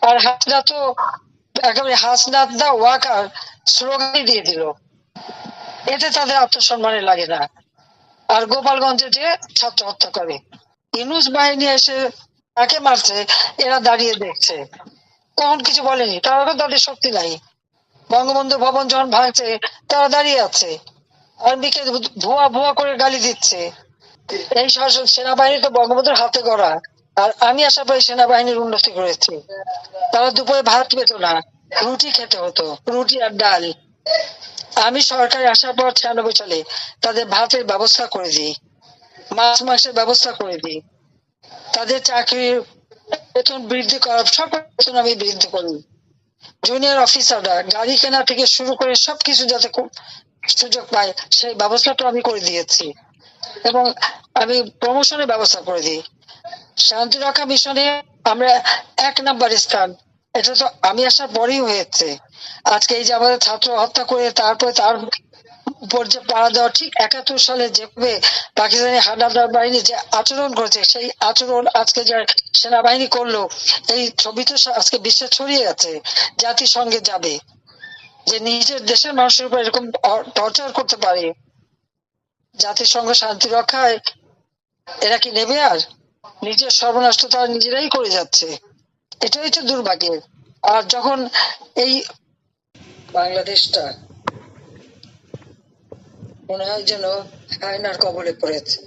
আর হাসনা তো একেবারে হাসনা দা ওয়াকার স্লোগানই দিয়ে দিল, এতে তাদের আত্মসম্মানে লাগে না। আর গোপালগঞ্জে যে ছাত্র হত্যা করে, ইউনূস বাহিনী এসে তাকে মারছে, এরা দাঁড়িয়ে দেখছে, তখন কিছু বলেনি, তারা তাদের শক্তি নাই। বঙ্গবন্ধু ভবন যখন ভাঙছে তারা দাঁড়িয়ে আছে, আর্মিকে ভুয়া ভুয়া করে গালি দিচ্ছে। এই শাসক সেনাবাহিনী তো বঙ্গবন্ধুর হাতে গড়া, আর আমি আশা পাই সেনাবাহিনীর উন্নতি করেছে। তারা দুপুরে ভাত পেত না, রুটি খেতে হতো, রুটি আর ডাল। আমি সরকারে আসার পর 96 সালে তাদের ভাতের ব্যবস্থা করে দিই, মাছ মাংসের ব্যবস্থা করে দিই, তাদের চাকরির বেতন বৃদ্ধি করার সব বেতন আমি বৃদ্ধি করি। জুনিয়র অফিসাররা গাড়ি কেনা থেকে শুরু করে সবকিছু যাতে সুযোগ পায় সেই ব্যবস্থাটা আমি করে দিয়েছি, এবং আমি প্রমোশনের ব্যবস্থা করে দিই। শান্তি রক্ষা মিশনে আমরা 1 নাম্বার স্থান, এটা তো আমি আসার পরেই হয়েছে। আজকে এই যে আমাদের ছাত্র হত্যা করে তারপরে তার উপর যে পাড়া দেওয়া, ঠিক 71 সালে যেভাবে পাকিস্তানি হানাদার বাহিনী যে আচরণ করেছে, সেই আচরণ আজকে যে সেনাবাহিনী করলো, এই ছবি তো আজকে বিশ্বে ছড়িয়ে গেছে, জাতিসংঘে যাবে যে নিজের দেশের মানুষের উপর এরকম টর্চার করতে পারে। জাতিসংঘ শান্তি রক্ষায় এরা কি নেবে? আর নিজের সর্বনাশ তো তারা নিজেরাই করে যাচ্ছে, এটাই হচ্ছে দুর্ভাগ্যের। আর যখন এই বাংলাদেশটা মনে হয় যেন হায়নার কবলে পড়েছে,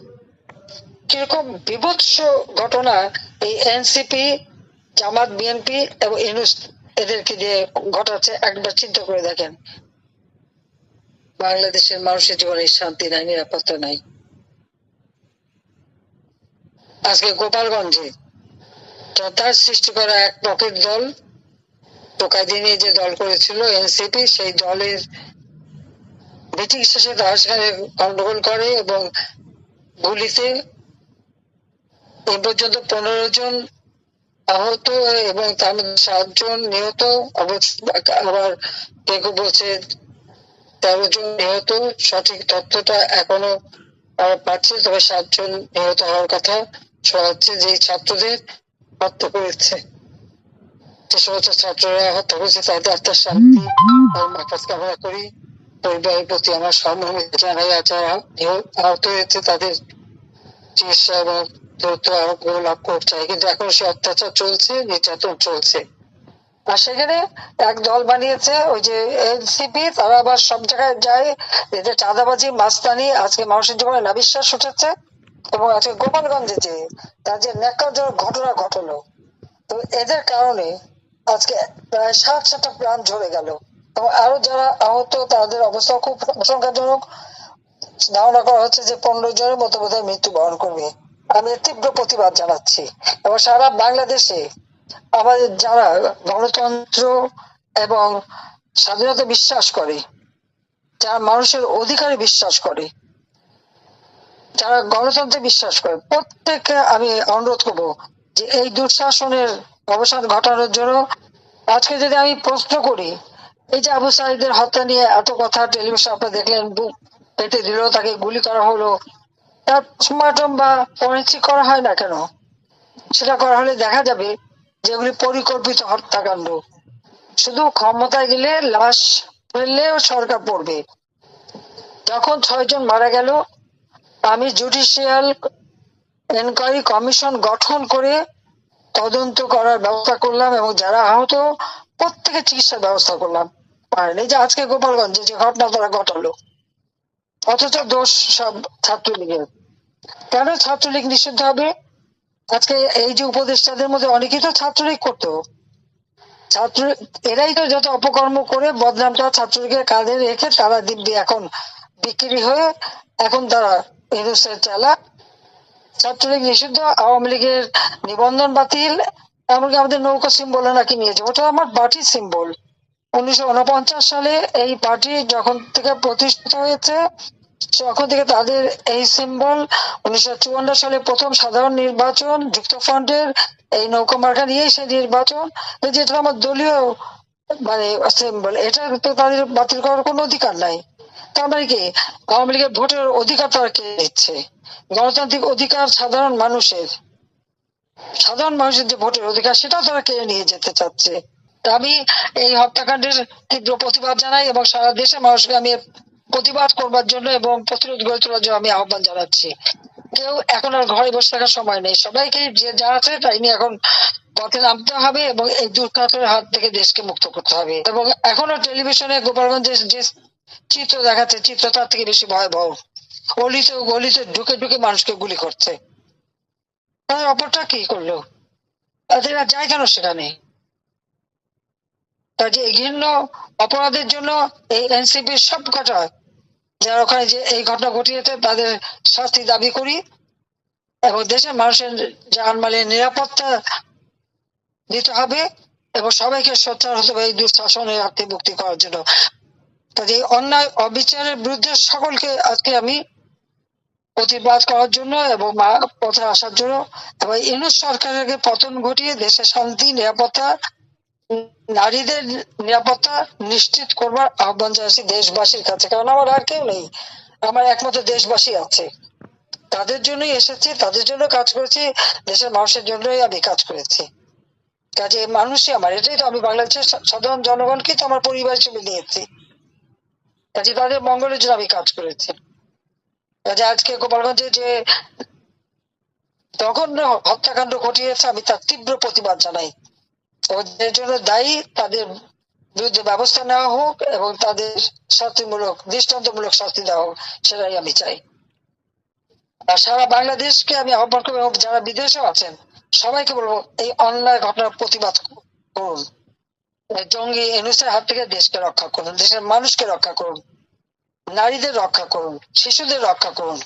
কিরকম বিভৎস ঘটনা এই এনসিপি, জামাত, বিএনপি এবং ইউনূস এদেরকে দিয়ে ঘটাচ্ছে, একবার চিন্তা করে দেখেন। বাংলাদেশের মানুষের জীবনে শান্তি নাই, নিরাপত্তা নাই। আজকে গোপালগঞ্জে তার সৃষ্টি করা এক পকেট দল, টোকাই দিয়ে যে দল করেছিল এনসিপি, সেই দলের মিটিং শেষে তারা সেখানে গন্ডগোল করে এবং গুলিতে এই পর্যন্ত 15 জন আহত এবং তার মধ্যে 7 জন নিহত, আবার কেউ বলছে 13 জন নিহত। সঠিক তথ্যটা এখনো পাচ্ছে, তবে 7 জন নিহত হওয়ার কথা শোনা হচ্ছে, যে ছাত্রদের হত্যা করেছে, যে সমস্ত ছাত্ররা হত্যা করেছে তাদের আত্মার শান্তি কামনা করি। পরিবারের প্রতি আমার সহমর্মিতা জানাই, যারা আহত হয়েছে তাদের চিকিৎসা এবং দ্রুত আরোগ্য লাভ করতে চাই। কিন্তু এখন সে অত্যাচার চলছে, নির্যাতন চলছে। আর সেখানে এক দল বানিয়েছে ওই যে এনসিপি, তারা আবার সব জায়গায় যায়, এদের চাঁদাবাজি মাস্তানি আজকে মানুষের জীবনে নাবিশ্বাস উঠেছে। এবং আজকে গোপালগঞ্জে যে তার যে ন্যাক্কারজনক ঘটনা ঘটলো, তো এদের কারণে আজকে প্রায় 7-7টা প্রাণ ঝরে গেল, এবং আরো যারা আহত তাদের অবস্থা খুব আশঙ্কাজনক। ধারণা করা হচ্ছে যে 15 জনের মতো বোধহয় মৃত্যুবরণ করবে। আমি তীব্র প্রতিবাদ জানাচ্ছি, এবং সারা বাংলাদেশে আমাদের যারা গণতন্ত্র এবং স্বাধীনতা বিশ্বাস করে, যারা মানুষের অধিকারে বিশ্বাস করে, যারা গণতন্ত্রে বিশ্বাস করে, প্রত্যেককে আমি অনুরোধ করবো যে এই দুঃশাসনের অবসান ঘটানোর জন্য। আজকে যদি আমি প্রশ্ন করি, এই যে আবু সাঈদের হত্যা নিয়ে এত কথা টেলিভিশন আপনারা দেখলেন, বুক পেটে দিল, তাকে গুলি করা হলো, তার পোস্টমর্টম বা ফরেন্সিক করা হয় না কেন? সেটা করা হলে দেখা যাবে যেগুলি পরিকল্পিত হত্যাকাণ্ড। শুধু ক্ষমতায় গেলে লাশ ফেললেও সরকার পড়বে। যখন 6 জন মারা গেল, আমি জুডিশিয়াল এনকোয়ারি কমিশন গঠন করে তদন্ত করার ব্যবস্থা করলাম, এবং যারা আহত প্রত্যেকের চিকিৎসার ব্যবস্থা করলাম। আর এই যে আজকে গোপালগঞ্জে যে ঘটনা তারা ঘটালো, অথচ দোষ সব ছাত্রলীগের। কেন ছাত্রলীগ নিষিদ্ধ হবে? আজকে এই যে উপদেষ্টাদের মধ্যে অনেকেই তো ছাত্রলীগ করতো, ছাত্র এরাই তো যত অপকর্ম করে বদনামটা ছাত্রলীগের কাঁধে রেখে তারা দিব্যি এখন বিক্রি হয়ে এখন তারা ইউনূসের চালা। ছাত্রলীগ নিষিদ্ধ, আওয়ামী লীগের নিবন্ধন বাতিল, এমনকি আমাদের নৌকা সিম্বল নাকি নিয়েছে, ওটা আমার পার্টির সিম্বল। 1949 সালে এই পার্টি যখন থেকে প্রতিষ্ঠিত হয়েছে, তখন থেকে তাদের এই সিম্বল। 1954 সালে প্রথম সাধারণ নির্বাচন যুক্তফ্রন্টের এই নৌকা মার্কা নিয়েই সেই নির্বাচন, যেটা আমার দলীয় মানে সিম্বল, এটা তো তাদের বাতিল করার কোনো অধিকার নাই। তার মানে কি, আওয়ামী লীগের ভোটের অধিকার তারা কেড়ে নিচ্ছে, গণতান্ত্রিক অধিকার সাধারণ মানুষের। সাধারণ মানুষের যে ভোটের অধিকার সেটাও তারা কেড়ে নিয়ে যেতে চাচ্ছে। তা আমি এই হত্যাকাণ্ডের তীব্র প্রতিবাদ জানাই এবং সারা দেশের মানুষকে আমি প্রতিবাদ করবার জন্য এবং প্রতিরোধ গড়ে তোলার জন্য আমি আহ্বান জানাচ্ছি। কেউ এখন আর ঘরে বসে থাকার সময় নেই, সবাইকে যে যা আছে তাই নিয়ে এখন পথে নামতে হবে এবং এই দুর্ঘটনার হাত থেকে দেশকে মুক্ত করতে হবে। এবং এখনো টেলিভিশনে গোপালগঞ্জের যে চিত্র দেখাচ্ছে, চিত্র তার থেকে বেশি ভয়াবহ। অলিতে গলিতে ঢুকে ঢুকে মানুষকে গুলি করছে। তাদের অপরটা কি করলো? তাদের আর যায় কেন সেখানে? কাজে এই ঘৃণ্য অপরাধের জন্য এই এনসিপির সব কটা যারা ওখানে যে এই ঘটনা ঘটিয়েছে তাদের শাস্তি দাবি করি এবং দেশের মানুষের জানমালের নিরাপত্তা দিতে হবে এবং সবাইকে সোচ্চার হতে হবে এই দুঃশাসনের হাত থেকে মুক্তি করার জন্য। কাজে এই অন্যায় অবিচারের বিরুদ্ধে সকলকে আজকে আমি প্রতিবাদ করার জন্য এবং পথে আসার জন্য এবং ইউনূস সরকারের পতন ঘটিয়ে দেশে শান্তি নিরাপত্তা নারীদের নিরাপত্তা নিশ্চিত করবার আহ্বান জানাচ্ছি দেশবাসীর কাছে। কারণ আমার আর কেউ নেই, আমার একমাত্র দেশবাসী আছে। তাদের জন্যই এসেছি, তাদের জন্য কাজ করেছি, দেশের মানুষের জন্যই আমি কাজ করেছি। কাজে মানুষই আমার, এটাই তো আমি বাংলাদেশের সাধারণ জনগণকে তো আমার পরিবার হিসেবে নিয়েছি। কাজে তাদের মঙ্গলের জন্য আমি কাজ করেছি। কাজে আজকে গোপালগঞ্জে যে জঘন্য হত্যাকাণ্ড ঘটিয়েছে আমি তার তীব্র প্রতিবাদ জানাই। এর জন্য দায়ী তাদের বিরুদ্ধে ব্যবস্থা নেওয়া হোক এবং তাদের শাস্তিমূলক দৃষ্টান্তমূলক শাস্তি দেওয়া হোক, সেটাই আমি চাই। আর সারা বাংলাদেশকে আমি আহ্বান করবো এবং যারা বিদেশেও আছেন সবাইকে বলবো এই অন্যায় ঘটনার প্রতিবাদ করুন। জঙ্গি ইউনূসের হাত থেকে দেশকে রক্ষা করুন, দেশের মানুষকে রক্ষা করুন, নারীদের রক্ষা করুন, শিশুদের রক্ষা করুন।